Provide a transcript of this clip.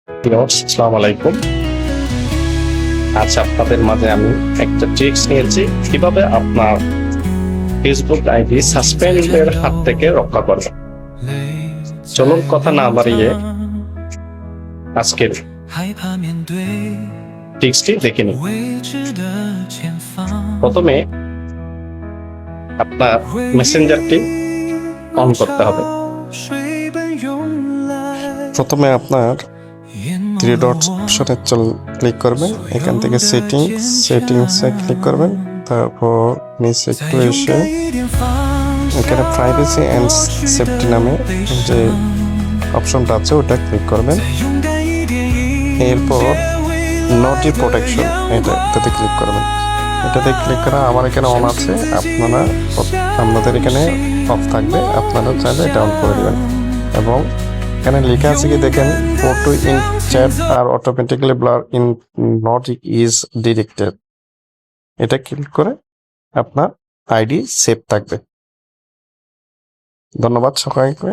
আসসালামু আলাইকুম। আজ আপনাদের মাঝে আমি একটা ট্রিক্স নিয়েছি কিভাবে আপনার ফেসবুক আইডি সাসপেন্ডের হাত থেকে রক্ষা করবেন। চলুন কথা না বাড়িয়ে আজকের ট্রিক্সটি দেখে নিন। প্রথমে আপনার মেসেঞ্জারটি অন করতে হবে। প্রথমে আপনার থ্রি ডটস অপশনে ক্লিক করবেন, এখান থেকে সেটিংসে ক্লিক করবেন, তারপর নিচে একটু এসে এখানে প্রাইভেসি অ্যান্ড সেফটি নামে যে অপশনটা আছে ওটা ক্লিক করবেন। এরপর নোটি প্রোটেকশন এটাতে ক্লিক করবেন। এটাতে ক্লিক করা আমার এখানে অন আছে, আপনাদের এখানে অফ থাকবে, আপনারা চাইলে এটা অন করে দেবেন। এবং এখানে লেখা আছে কি দেখেন, photo in chat are automatically blur in not is detected. এটা ক্লিক করে আপনার আইডি সেভ থাকবে। ধন্যবাদ সবাইকে।